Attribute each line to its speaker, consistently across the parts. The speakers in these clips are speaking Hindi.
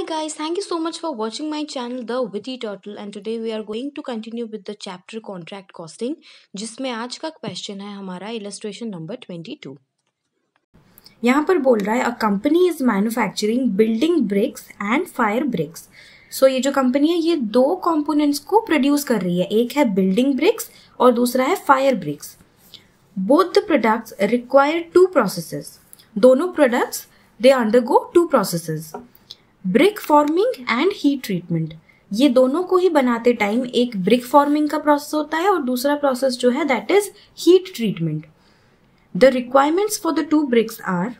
Speaker 1: Hi guys, thank you so much for watching my channel The Witty Turtle and today we are going to continue with the chapter contract costing जिसमें आज का क्वेश्चन है हमारा इलस्ट्रेशन नंबर 22। यहाँ पर बोल रहा है a company is manufacturing building bricks and fire bricks. So ये जो कंपनी है ये दो कंपोनेंट्स को प्रोड्यूस कर रही है, एक है बिल्डिंग ब्रिक्स और दूसरा है fire bricks. Both the products require two processes, दोनों products they undergo two processes, brick forming and heat treatment. ये दोनों को ही बनाते टाइम एक ब्रिक फॉर्मिंग का प्रोसेस होता है और दूसरा प्रोसेस जो है that is heat treatment. The requirements for the two bricks are,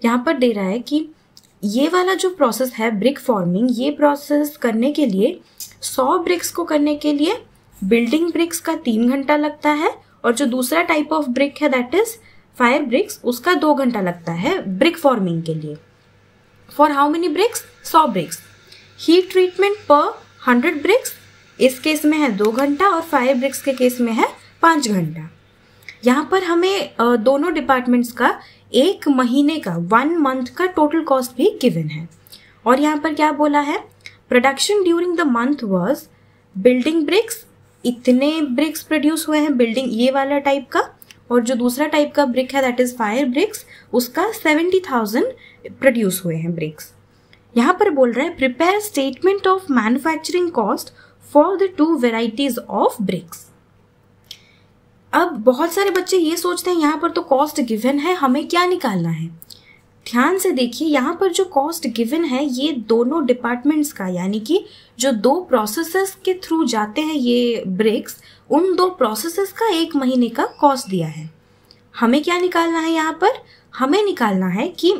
Speaker 1: यहाँ पर दे रहा है कि ये वाला जो प्रोसेस है ब्रिक फॉर्मिंग, ये प्रोसेस करने के लिए 100 ब्रिक्स को करने के लिए बिल्डिंग ब्रिक्स का 3 घंटा लगता है और जो दूसरा टाइप ऑफ ब्रिक है दैट इज फायर ब्रिक्स, उसका 2 घंटा लगता है ब्रिक फॉर्मिंग के लिए। For how many bricks? 100 bricks. Heat treatment पर 100 ब्रिक्स, इस केस में है 2 घंटा और फायर ब्रिक्स के केस में है 5 घंटा। यहाँ पर हमें दोनों डिपार्टमेंट्स का एक महीने का 1 मंथ का टोटल कॉस्ट भी गिवन है। और यहाँ पर क्या बोला है? Production during the month was building bricks, इतने ब्रिक्स प्रोड्यूस हुए हैं बिल्डिंग ये वाला टाइप का, और जो दूसरा टाइप का ब्रिक है दैट इज फायर ब्रिक्स, उसका 70,000 प्रोड्यूस हुए हैं ब्रिक्स। यहाँ पर बोल रहा है prepare statement of manufacturing cost for the 2 varieties of BRICS. अब बहुत सारे बच्चे ये सोचते हैं यहाँ पर तो कॉस्ट गिवन है, हमें क्या निकालना है। ध्यान से देखिए, यहाँ पर जो कॉस्ट गिवन है ये दोनों डिपार्टमेंट्स का, यानी कि जो 2 प्रोसेसेस के थ्रू जाते हैं ये ब्रिक्स, उन 2 प्रोसेसेस का 1 महीने का कॉस्ट दिया है। हमें क्या निकालना है? यहाँ पर हमें निकालना है कि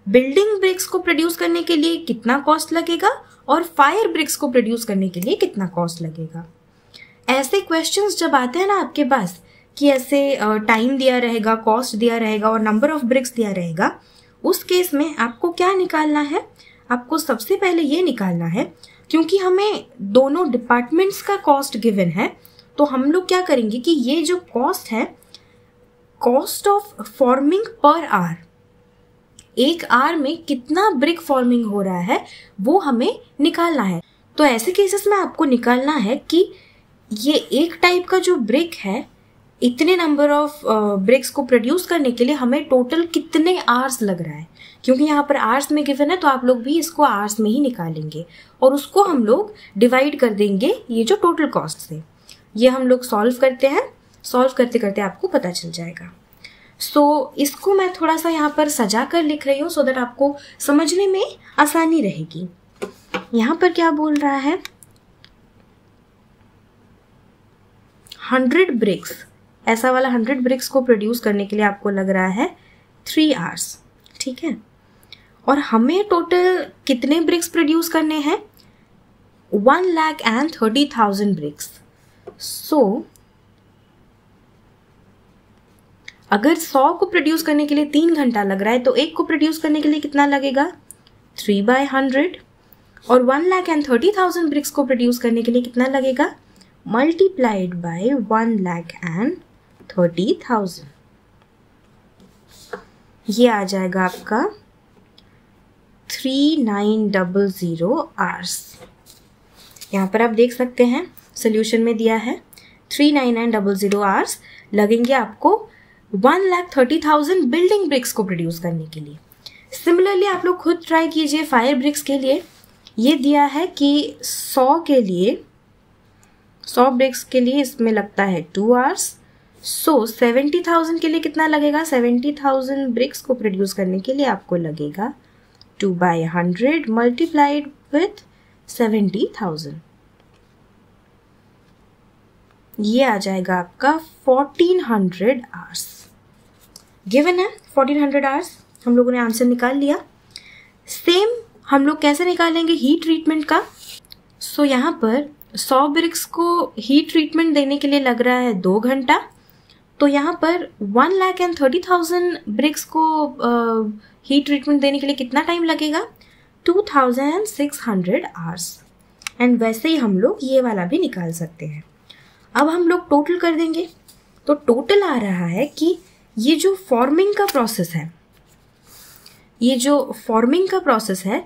Speaker 1: बिल्डिंग ब्रिक्स को प्रोड्यूस करने के लिए कितना कॉस्ट लगेगा और फायर ब्रिक्स को प्रोड्यूस करने के लिए कितना कॉस्ट लगेगा। ऐसे क्वेश्चंस जब आते हैं ना आपके पास कि ऐसे टाइम दिया रहेगा, कॉस्ट दिया रहेगा और नंबर ऑफ ब्रिक्स दिया रहेगा, उस केस में आपको क्या निकालना है? आपको सबसे पहले ये निकालना है, क्योंकि हमें दोनों डिपार्टमेंट्स का कॉस्ट गिवन है, तो हम लोग क्या करेंगे कि ये जो कॉस्ट है, cost of forming per hour, 1 hour में कितना ब्रिक फॉर्मिंग हो रहा है वो हमें निकालना है। तो ऐसे केसेस में आपको निकालना है कि ये एक टाइप का जो ब्रिक है, इतने नंबर ऑफ ब्रिक्स को प्रोड्यूस करने के लिए हमें टोटल कितने आवर्स लग रहा है। क्योंकि यहाँ पर आवर्स में गिवन है तो आप लोग भी इसको आवर्स में ही निकालेंगे और उसको हम लोग डिवाइड कर देंगे ये जो टोटल कॉस्ट से। ये हम लोग सॉल्व करते हैं, सॉल्व करते करते आपको पता चल जाएगा। सो इसको मैं थोड़ा सा यहाँ पर सजा कर लिख रही हूँ सो दैट आपको समझने में आसानी रहेगी। यहाँ पर क्या बोल रहा है? 100 ब्रिक्स, ऐसा वाला 100 ब्रिक्स को प्रोड्यूस करने के लिए आपको लग रहा है 3 आवर्स, ठीक है। और हमें टोटल कितने ब्रिक्स प्रोड्यूस करने हैं? 1,30,000 ब्रिक्स। सो अगर 100 को प्रोड्यूस करने के लिए 3 घंटा लग रहा है तो एक को प्रोड्यूस करने के लिए कितना लगेगा? 3/100। और 1,30,000 ब्रिक्स को प्रोड्यूस करने के लिए कितना लगेगा? Multiplied by 1,30,000। ये आ जाएगा आपका 3900 आवर्स। यहाँ पर आप देख सकते हैं सोल्यूशन में दिया है 3900 आवर्स लगेंगे आपको 1,30,000 बिल्डिंग ब्रिक्स को प्रोड्यूस करने के लिए। सिमिलरली आप लोग खुद ट्राई कीजिए फायर ब्रिक्स के लिए। ये दिया है कि 100 ब्रिक्स के लिए इसमें लगता है 2 आवर्स। सो 70,000 के लिए कितना लगेगा? 70,000 ब्रिक्स को प्रोड्यूस करने के लिए आपको लगेगा 2/100 मल्टीप्लाइड विथ 70,000। ये आ जाएगा आपका 1400 आवर्स। गिवन है 1400 आवर्स, हम लोगों ने आंसर निकाल लिया। सेम हम लोग कैसे निकालेंगे हीट ट्रीटमेंट का? सो यहाँ पर 100 ब्रिक्स को हीट ट्रीटमेंट देने के लिए लग रहा है 2 घंटा, तो यहाँ पर 1,30,000 ब्रिक्स को हीट ट्रीटमेंट देने के लिए कितना टाइम लगेगा? 2,600 आवर्स। एंड वैसे ही हम लोग ये वाला भी निकाल सकते हैं। अब हम लोग टोटल कर देंगे तो टोटल आ रहा है कि ये जो फॉर्मिंग का प्रोसेस है,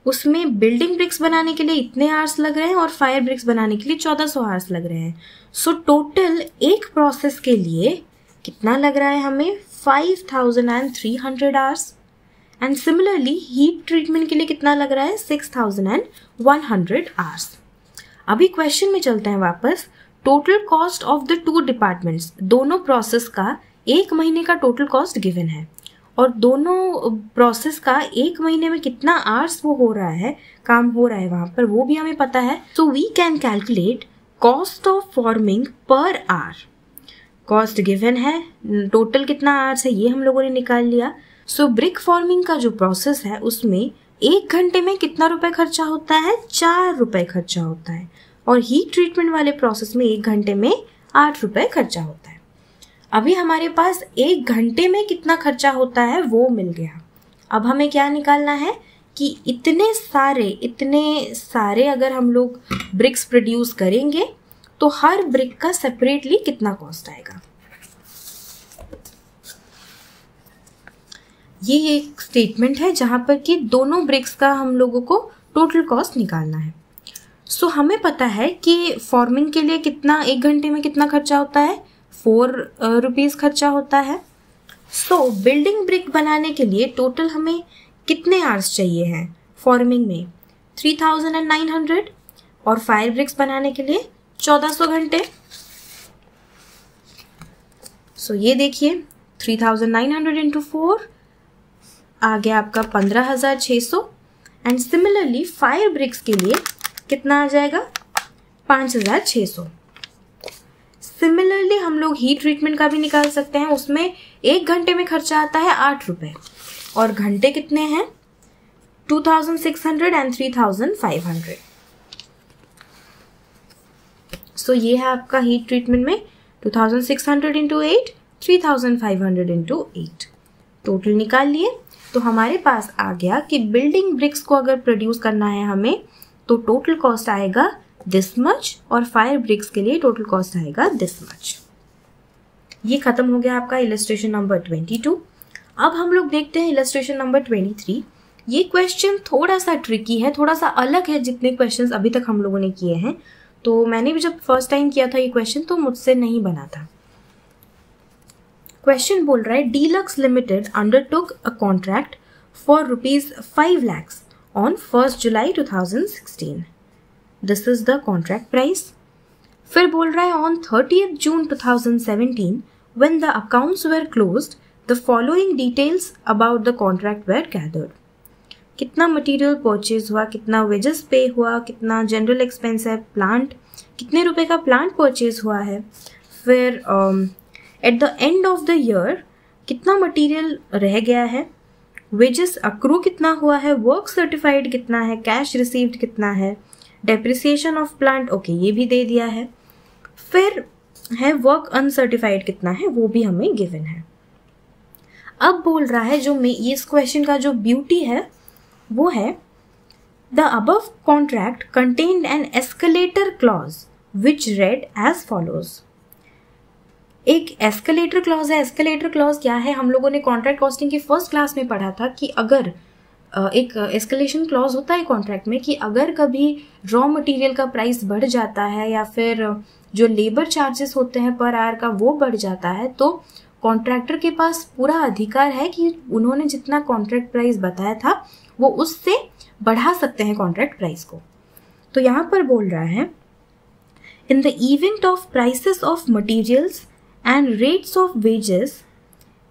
Speaker 1: उसमें बिल्डिंग ब्रिक्स बनाने के लिए इतने आवर्स लग रहे हैं और फायर ब्रिक्स बनाने के लिए 1400 आवर्स लग रहे हैं। सो टोटल एक प्रोसेस के लिए कितना लग रहा है हमें 5300 hours. And similarly heat treatment के लिए कितना लग रहा है 6100 आवर्स। अभी क्वेश्चन में चलते हैं वापस। Total cost of the two departments, दोनों प्रोसेस का एक महीने का टोटल कॉस्ट गिवन है और दोनों प्रोसेस का एक महीने में कितना आवर्स वो हो रहा है, काम हो रहा है वहां पर, वो भी हमें पता है। So we can calculate cost of forming per hour. Cost given है, टोटल कितना आवर्स है ये हम लोगों ने निकाल लिया। सो ब्रिक फॉर्मिंग का जो प्रोसेस है उसमें एक घंटे में कितना रुपए खर्चा होता है, 4 रुपए खर्चा होता है। और हीट ट्रीटमेंट वाले प्रोसेस में एक घंटे में 8 रुपए खर्चा होता है। अभी हमारे पास एक घंटे में कितना खर्चा होता है वो मिल गया। अब हमें क्या निकालना है कि इतने सारे अगर हम लोग ब्रिक्स प्रोड्यूस करेंगे तो हर ब्रिक का सेपरेटली कितना कॉस्ट आएगा। ये एक स्टेटमेंट है जहां पर कि दोनों ब्रिक्स का हम लोगों को टोटल कॉस्ट निकालना है। सो हमें पता है कि फॉर्मिंग के लिए कितना, एक घंटे में कितना खर्चा होता है, 4 रुपीज़ खर्चा होता है। सो बिल्डिंग ब्रिक बनाने के लिए टोटल हमें कितने आवर्स चाहिए हैं फॉर्मिंग में, 3900, और फायर ब्रिक्स बनाने के लिए 1400 घंटे। सो ये देखिए 3900 इंटू 4 आ गया आपका 15600। एंड सिमिलरली फायर ब्रिक्स के लिए कितना आ जाएगा 5600। सिमिलरली हम लोग हीट ट्रीटमेंट का भी निकाल सकते हैं। उसमें एक घंटे में खर्चा आता है 8 रुपए और घंटे कितने हैं 2600 एंड 3500। सो ये है आपका हीट ट्रीटमेंट में 2600 इंटू 8, 3500 इंटू 8। टोटल निकाल लिए तो हमारे पास आ गया कि बिल्डिंग ब्रिक्स को अगर प्रोड्यूस करना है हमें तो टोटल कॉस्ट आएगा दिस मच और फायर ब्रिक्स के लिए टोटल कॉस्ट आएगा दिस मच। ये खत्म हो गया आपका इलस्ट्रेशन नंबर 22। अब हम लोग देखते हैं इलस्ट्रेशन नंबर 23। ये क्वेश्चन थोड़ा सा ट्रिकी है, थोड़ा सा अलग है जितने क्वेश्चंस अभी तक हम लोगों ने किए हैं। तो मैंने भी जब फर्स्ट टाइम किया था ये क्वेश्चन तो मुझसे नहीं बना था। क्वेश्चन बोल रहा है deluxe limited undertook a contract for ₹5 lakhs on 1st July 2016. This is the contract price. फिर बोल रहा है on 30th June 2017 when the accounts were closed the following details about the contract were gathered. कितना मटेरियल परचेज हुआ, कितना वेजेस पे हुआ, कितना जनरल एक्सपेंस है, प्लांट कितने रुपए का प्लांट परचेज हुआ है, फिर at the end of the year कितना मटेरियल रह गया है, वेजेस अक्रू कितना हुआ है, वर्क सर्टिफाइड कितना है, कैश रिसीव्ड कितना है, डेप्रिसिएशन ऑफ प्लांट ओके ये भी दे दिया है, फिर है वर्क अनसर्टिफाइड कितना है वो भी हमें गिवन है। अब बोल रहा है जो इस क्वेश्चन का जो ब्यूटी है वो है the above contract contained an escalator clause which read as follows. एक एस्केलेटर क्लॉज है। एस्केलेटर क्लॉज क्या है, हम लोगों ने कॉन्ट्रैक्ट कॉस्टिंग की फर्स्ट क्लास में पढ़ा था कि अगर एक एस्केलेशन क्लॉज होता है कॉन्ट्रैक्ट में कि अगर कभी रॉ मटेरियल का प्राइस बढ़ जाता है या फिर जो लेबर चार्जेस होते हैं पर आवर का वो बढ़ जाता है तो कॉन्ट्रैक्टर के पास पूरा अधिकार है कि उन्होंने जितना कॉन्ट्रैक्ट प्राइस बताया था वो उससे बढ़ा सकते हैं कॉन्ट्रैक्ट प्राइस को। तो यहाँ पर बोल रहा है in the event of prices of materials and rates of wages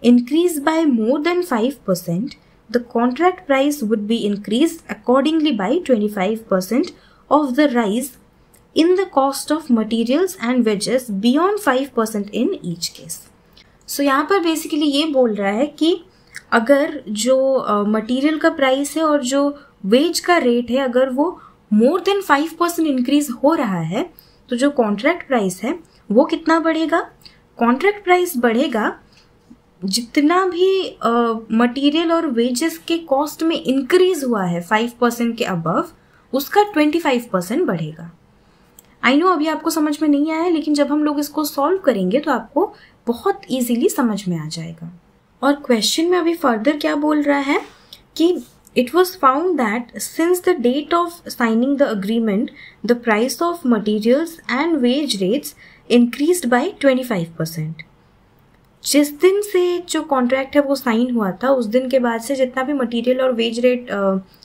Speaker 1: increase by more than 5%, the contract price would be increased accordingly by 25% of the rise in the cost of materials and wages beyond 5% in each case. So यहाँ पर basically ये बोल रहा है कि अगर जो मटेरियल का प्राइस है और जो वेज का रेट है अगर वो मोर देन 5% इंक्रीज हो रहा है तो जो कॉन्ट्रैक्ट प्राइस है वो कितना बढ़ेगा। कॉन्ट्रैक्ट प्राइस बढ़ेगा जितना भी मटेरियल और वेजेस के कॉस्ट में इंक्रीज हुआ है 5% के अबव उसका 25% बढ़ेगा। आई नो अभी आपको समझ में नहीं आया लेकिन जब हम लोग इसको सॉल्व करेंगे तो आपको बहुत इजीली समझ में आ जाएगा। और क्वेश्चन में अभी फर्दर क्या बोल रहा है कि it was found that since the date of signing the agreement, the price of materials and wage rates increased by 25%. जिस दिन से जो कॉन्ट्रैक्ट है वो साइन हुआ था, उस दिन के बाद से जितना भी मटेरियल और वेज रेट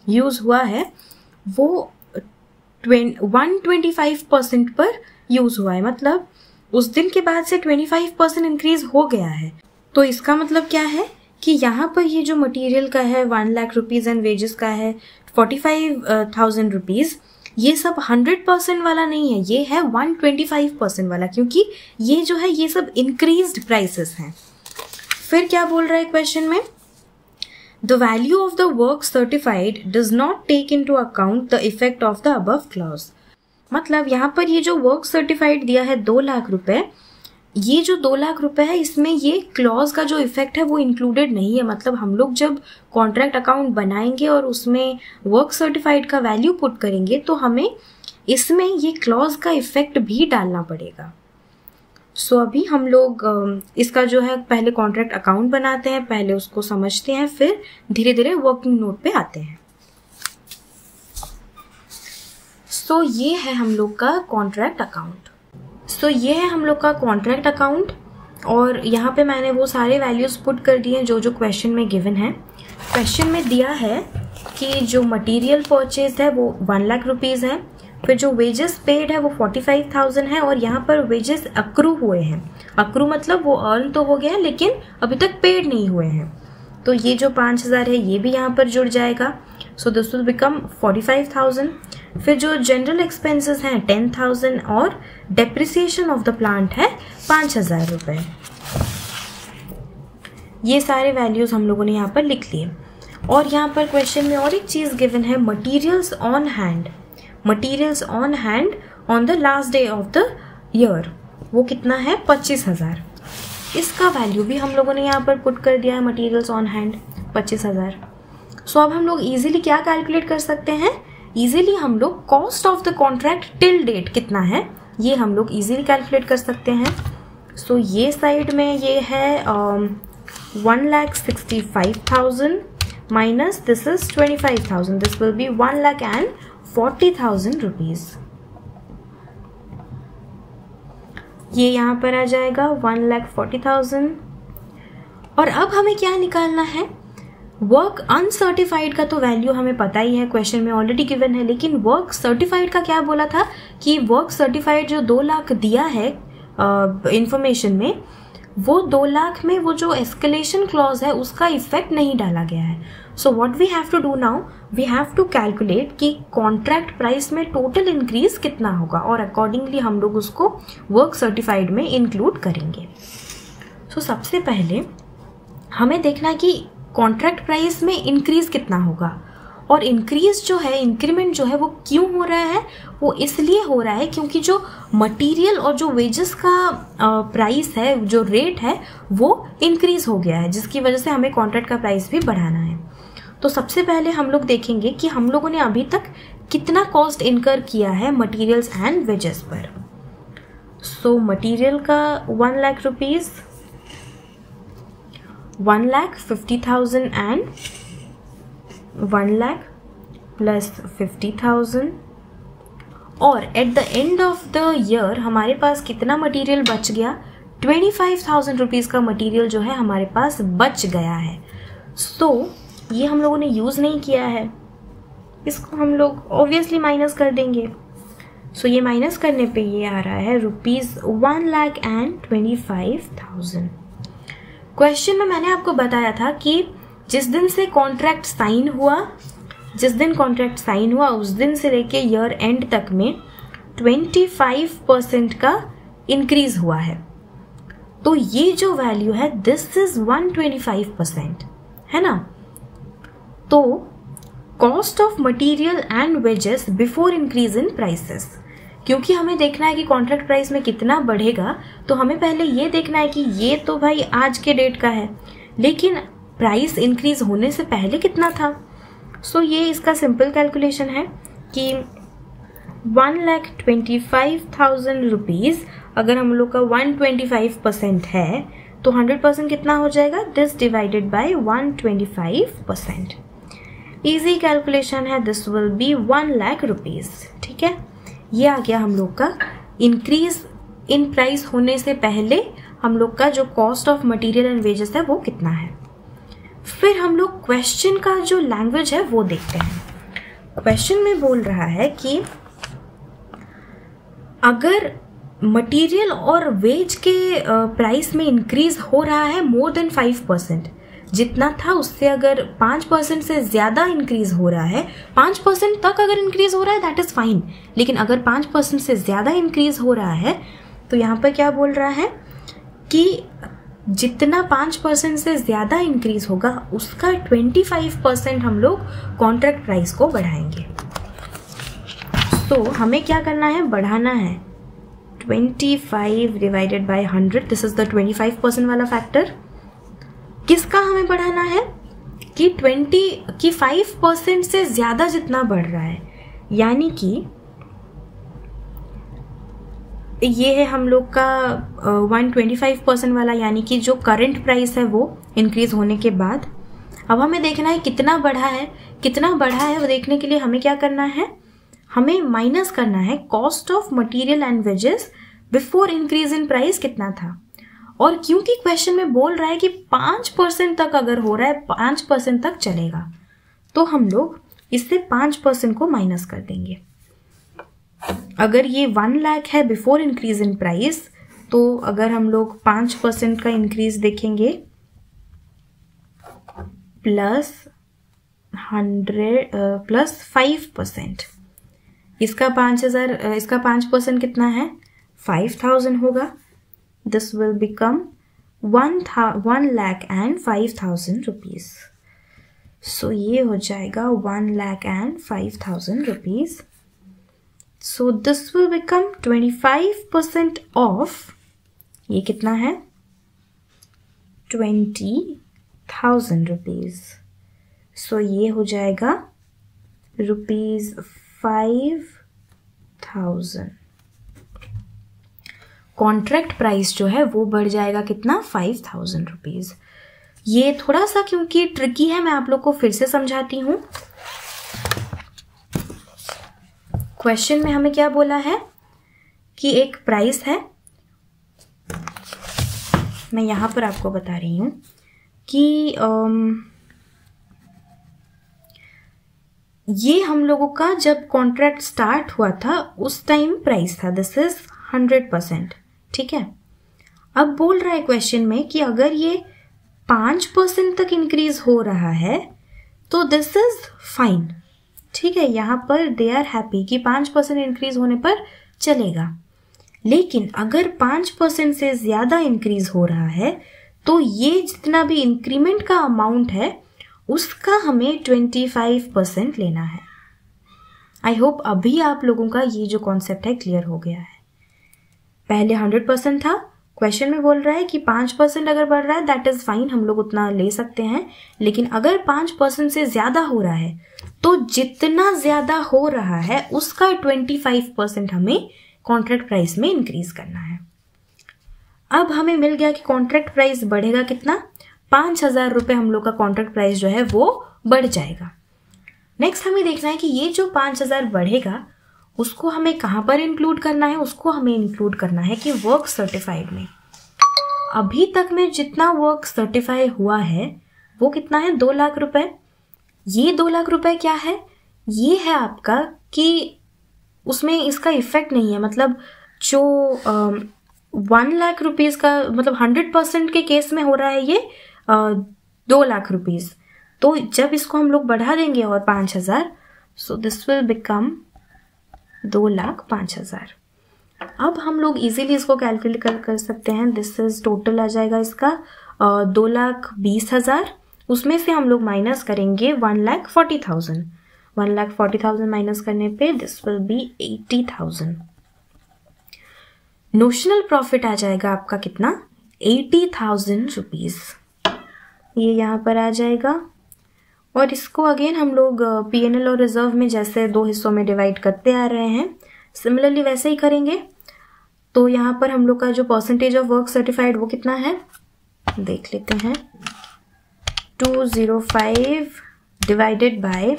Speaker 1: यूज़ हुआ है वो 125% पर यूज़ हुआ है. मतलब उस दिन के बाद से 25% इंक्रीज हो गया है. तो इसका मतलब क्या है कि यहाँ पर ये जो मटेरियल का है 1 लाख रुपीज़ एंड वेजेस का है 45,000 रुपीज़, ये सब 100% वाला नहीं है, ये है 125% वाला, क्योंकि ये जो है ये सब इंक्रीज्ड प्राइसेस हैं. फिर क्या बोल रहा है क्वेश्चन में, the value of the work certified does not take into account the effect of the above clause. मतलब यहाँ पर ये जो वर्क सर्टिफाइड दिया है 2 लाख रुपए, ये जो 2 लाख रुपए है इसमें ये क्लॉज का जो इफेक्ट है वो इंक्लूडेड नहीं है. मतलब हम लोग जब कॉन्ट्रैक्ट अकाउंट बनाएंगे और उसमें वर्क सर्टिफाइड का वैल्यू पुट करेंगे तो हमें इसमें ये क्लॉज का इफेक्ट भी डालना पड़ेगा. सो अभी हम लोग इसका जो है पहले कॉन्ट्रैक्ट अकाउंट बनाते हैं, पहले उसको समझते हैं, फिर धीरे धीरे वर्किंग नोट पे आते हैं. सो ये है हम लोग का कॉन्ट्रैक्ट अकाउंट. सो ये है हम लोग का कॉन्ट्रैक्ट अकाउंट और यहाँ पे मैंने वो सारे वैल्यूज़ पुट कर दिए हैं जो जो क्वेश्चन में गिवन है. क्वेश्चन में दिया है कि जो मटेरियल परचेज है वो 1 लाख रुपीज़ है, फिर जो वेजेस पेड है वो 45,000 है और यहाँ पर वेजेस अक्रू हुए हैं. अक्रू मतलब वो अर्न तो हो गया लेकिन अभी तक पेड नहीं हुए हैं, तो ये जो 5,000 है ये भी यहाँ पर जुड़ जाएगा. सो दिस विल बिकम 45,000. फिर जो जनरल एक्सपेंसेस हैं 10,000 और डेप्रिसिएशन ऑफ द प्लांट है 5,000 रुपये. ये सारे वैल्यूज हम लोगों ने यहाँ पर लिख लिए. और यहाँ पर क्वेश्चन में और एक चीज़ गिवन है, materials on hand. Materials on hand on the last day of the year वो कितना है 25,000. इसका वैल्यू भी हम लोगों ने यहाँ पर पुट कर दिया है, मटीरियल्स ऑन हैंड 25,000. सो अब हम लोग इजीली क्या कैलकुलेट कर सकते हैं, इजीली हम लोग cost of the contract till date कितना है ये हम लोग इजीली कैलकुलेट कर सकते हैं. सो ये साइड में ये है 1,65,000 minus this is 25,000, this will B 1,40,000 rupees. ये यहाँ पर आ जाएगा 1,40,000. और अब हमें क्या निकालना है, वर्क अनसर्टिफाइड का तो वैल्यू हमें पता ही है, क्वेश्चन में ऑलरेडी गिवन है, लेकिन वर्क सर्टिफाइड का क्या बोला था कि वर्क सर्टिफाइड जो 2 लाख दिया है इंफॉर्मेशन में, वो 2 लाख में वो जो एस्केलेशन क्लॉज है उसका इफेक्ट नहीं डाला गया है. So what we have to do now, we have to calculate कि कॉन्ट्रैक्ट प्राइस में टोटल इंक्रीज कितना होगा और अकॉर्डिंगली हम लोग उसको वर्क सर्टिफाइड में इंक्लूड करेंगे. सो सबसे पहले हमें देखना है कि कॉन्ट्रैक्ट प्राइस में इंक्रीज कितना होगा. और इंक्रीज जो है, इंक्रीमेंट जो है वो क्यों हो रहा है, वो इसलिए हो रहा है क्योंकि जो मटेरियल और जो वेजेस का प्राइस है, जो रेट है वो इंक्रीज हो गया है, जिसकी वजह से हमें कॉन्ट्रैक्ट का प्राइस भी बढ़ाना है. तो सबसे पहले हम लोग देखेंगे कि हम लोगों ने अभी तक कितना कॉस्ट इनकर किया है मटेरियल्स एंड वेजेस पर. सो मटेरियल का 1 lakh rupees, 1,50,000 and 1 lakh plus 50,000. और at the end of the year हमारे पास कितना मटेरियल बच गया, 25,000 रुपीज़ का मटेरियल जो है हमारे पास बच गया है. सो ये हम लोगों ने यूज़ नहीं किया है, इसको हम लोग ऑब्वियसली माइनस कर देंगे. सो ये माइनस करने पे ये आ रहा है ₹1,25,000. क्वेश्चन में मैंने आपको बताया था कि जिस दिन से कॉन्ट्रैक्ट साइन हुआ, उस दिन से लेके ईयर एंड तक में 25% का इंक्रीज हुआ है. तो ये जो वैल्यू है दिस इज 125%, है ना. तो cost of material and wages before increase in prices, क्योंकि हमें देखना है कि कॉन्ट्रैक्ट प्राइस में कितना बढ़ेगा, तो हमें पहले ये देखना है कि ये तो भाई आज के डेट का है, लेकिन प्राइस इंक्रीज होने से पहले कितना था. सो ये इसका सिंपल कैलकुलेशन है कि 1,25,000 रुपीज़ अगर हम लोग का 125% है तो 100% कितना हो जाएगा, this divided by 125%. Easy calculation है, this will be 1 lakh rupees. ठीक है, ये आ गया हम लोग का इंक्रीज इन प्राइस होने से पहले हम लोग का जो cost of material and wages है वो कितना है। फिर हम लोग क्वेश्चन का जो लैंग्वेज है वो देखते हैं। क्वेश्चन में बोल रहा है कि अगर मटेरियल और वेज के प्राइस में इंक्रीज हो रहा है मोर देन 5%, जितना था उससे अगर 5% से ज़्यादा इंक्रीज हो रहा है, 5% तक अगर इंक्रीज हो रहा है दैट इज़ फाइन, लेकिन अगर 5% से ज़्यादा इंक्रीज हो रहा है तो यहाँ पर क्या बोल रहा है कि जितना 5% से ज़्यादा इंक्रीज होगा उसका 25% हम लोग कॉन्ट्रैक्ट प्राइस को बढ़ाएंगे। तो हमें क्या करना है, बढ़ाना है 25 divided by 100, this is the 25% वाला फैक्टर। किसका हमें बढ़ाना है कि 5% से ज़्यादा जितना बढ़ रहा है, यानी कि ये है हम लोग का 125% वाला, यानी कि जो करंट प्राइस है वो इंक्रीज होने के बाद। अब हमें देखना है कितना बढ़ा है, कितना बढ़ा है वो देखने के लिए हमें क्या करना है, हमें माइनस करना है cost of material and wages before increase in price कितना था। और क्योंकि क्वेश्चन में बोल रहा है कि 5% तक अगर हो रहा है, 5% तक चलेगा, तो हम लोग इससे 5% को माइनस कर देंगे। अगर ये 1 लाख है बिफोर इंक्रीज इन प्राइस, तो अगर हम लोग 5% का इंक्रीज देखेंगे प्लस 5%, इसका 5% कितना है, 5000 होगा। This will become 1,05,000 rupees. So ये हो जाएगा 1,05,000 rupees. So this will become 25% of, ये कितना है 20,000 रुपीज। सो ये हो जाएगा ₹5,000। कॉन्ट्रैक्ट प्राइस जो है वो बढ़ जाएगा कितना, 5,000 रुपीज। ये थोड़ा सा क्योंकि ट्रिकी है, मैं आप लोग को फिर से समझाती हूँ। क्वेश्चन में हमें क्या बोला है कि एक प्राइस है, मैं यहां पर आपको बता रही हूं कि ये हम लोगों का जब कॉन्ट्रैक्ट स्टार्ट हुआ था उस टाइम प्राइस था, दिस इज 100%। ठीक है, अब बोल रहा है क्वेश्चन में कि अगर ये 5% तक इंक्रीज हो रहा है तो दिस इज फाइन। ठीक है, यहाँ पर दे आर हैप्पी कि 5% इंक्रीज होने पर चलेगा। लेकिन अगर 5% से ज़्यादा इंक्रीज हो रहा है तो ये जितना भी इंक्रीमेंट का अमाउंट है उसका हमें 25% लेना है। आई होप अभी आप लोगों का ये जो कॉन्सेप्ट है क्लियर हो गया है। पहले 100% था, क्वेश्चन में बोल रहा है कि 5% अगर बढ़ रहा है दैट इज़ फाइन, हम लोग उतना ले सकते हैं। लेकिन अगर 5% से ज़्यादा हो रहा है तो जितना ज़्यादा हो रहा है उसका 25% हमें कॉन्ट्रैक्ट प्राइस में इंक्रीज करना है। अब हमें मिल गया कि कॉन्ट्रैक्ट प्राइस बढ़ेगा कितना, 5,000 रुपये हम लोग का कॉन्ट्रैक्ट प्राइस जो है वो बढ़ जाएगा। नेक्स्ट हमें देखना है कि ये जो 5,000 बढ़ेगा उसको हमें कहाँ पर इंक्लूड करना है, उसको हमें इंक्लूड करना है कि वर्क सर्टिफाइड में। अभी तक में जितना वर्क सर्टिफाई हुआ है वो कितना है, 2 लाख रुपए। ये 2 लाख रुपए क्या है, ये है आपका कि उसमें इसका इफेक्ट नहीं है, मतलब जो 1 लाख रुपीज़ का मतलब 100% के केस में हो रहा है ये 2 लाख रुपीज़। तो जब इसको हम लोग बढ़ा देंगे और 5,000, सो दिस विल बिकम 2,05,000। अब हम लोग इजीली इसको कैलकुलेट कर सकते हैं। दिस इज टोटल आ जाएगा इसका 2,20,000। उसमें से हम लोग माइनस करेंगे 1,40,000। 1,40,000 माइनस करने पे this will be 80,000। Notional profit आ जाएगा आपका कितना, 80,000 रुपीज़। ये यहाँ पर आ जाएगा और इसको अगेन हम लोग P&L और रिजर्व में जैसे 2 हिस्सों में डिवाइड करते आ रहे हैं, सिमिलरली वैसे ही करेंगे। तो यहाँ पर हम लोग का जो परसेंटेज ऑफ वर्क सर्टिफाइड वो कितना है, देख लेते हैं। 205 डिवाइडेड बाय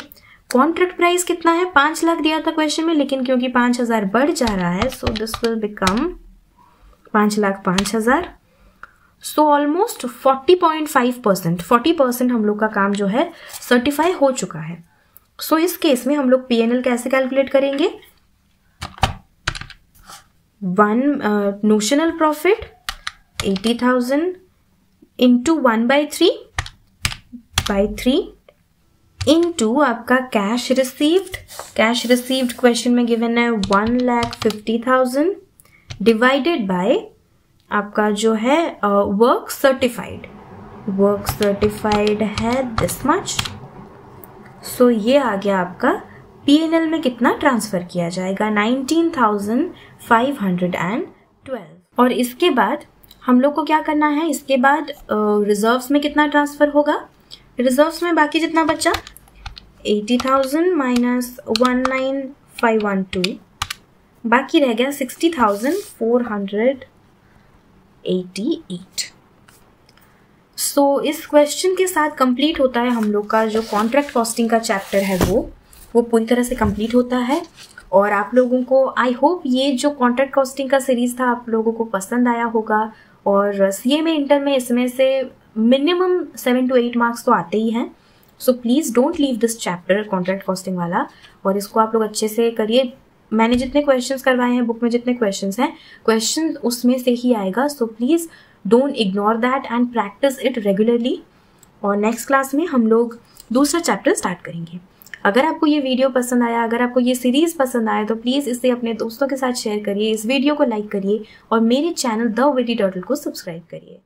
Speaker 1: कॉन्ट्रैक्ट प्राइस कितना है, 5 लाख दिया था क्वेश्चन में, लेकिन क्योंकि 5000 बढ़ जा रहा है सो this will become 5,05,000। So almost 40.5%, 40% हम लोग का काम जो है सर्टिफाई हो चुका है। सो इस केस में हम लोग P&L कैसे कैलकुलेट करेंगे, नोशनल प्रॉफिट 80,000 इंटू 1/3 इंटू आपका कैश रिसीव्ड क्वेश्चन में गिवन है 1,50,000 डिवाइडेड बाय आपका जो है वर्क सर्टिफाइड है दिस मच। सो ये आ गया आपका P&L में कितना ट्रांसफर किया जाएगा, 19,512। और इसके बाद हम लोग को क्या करना है, इसके बाद रिजर्व्स में कितना ट्रांसफर होगा, रिजर्व्स में बाकी जितना बचा 80,000 माइनस 19,512, बाकी रह गया 60,488। सो इस क्वेश्चन के साथ कंप्लीट होता है हम लोग का जो कॉन्ट्रैक्ट कॉस्टिंग का चैप्टर है वो पूरी तरह से कंप्लीट होता है। और आप लोगों को आई होप ये जो कॉन्ट्रैक्ट कॉस्टिंग का सीरीज था आप लोगों को पसंद आया होगा। और CMA इंटर में इसमें से मिनिमम 7 to 8 मार्क्स तो आते ही हैं। So please don't leave this chapter contract costing वाला, और इसको आप लोग अच्छे से करिए। मैंने जितने क्वेश्चंस करवाए हैं बुक में, जितने क्वेश्चंस हैं क्वेश्चन उसमें से ही आएगा। So please don't ignore that and practice it regularly. और नेक्स्ट क्लास में हम लोग दूसरा चैप्टर स्टार्ट करेंगे। अगर आपको ये वीडियो पसंद आया, अगर आपको ये सीरीज़ पसंद आया तो प्लीज़ इसे अपने दोस्तों के साथ शेयर करिए, इस वीडियो को लाइक करिए और मेरे चैनल द विटी टर्टल को सब्सक्राइब करिए।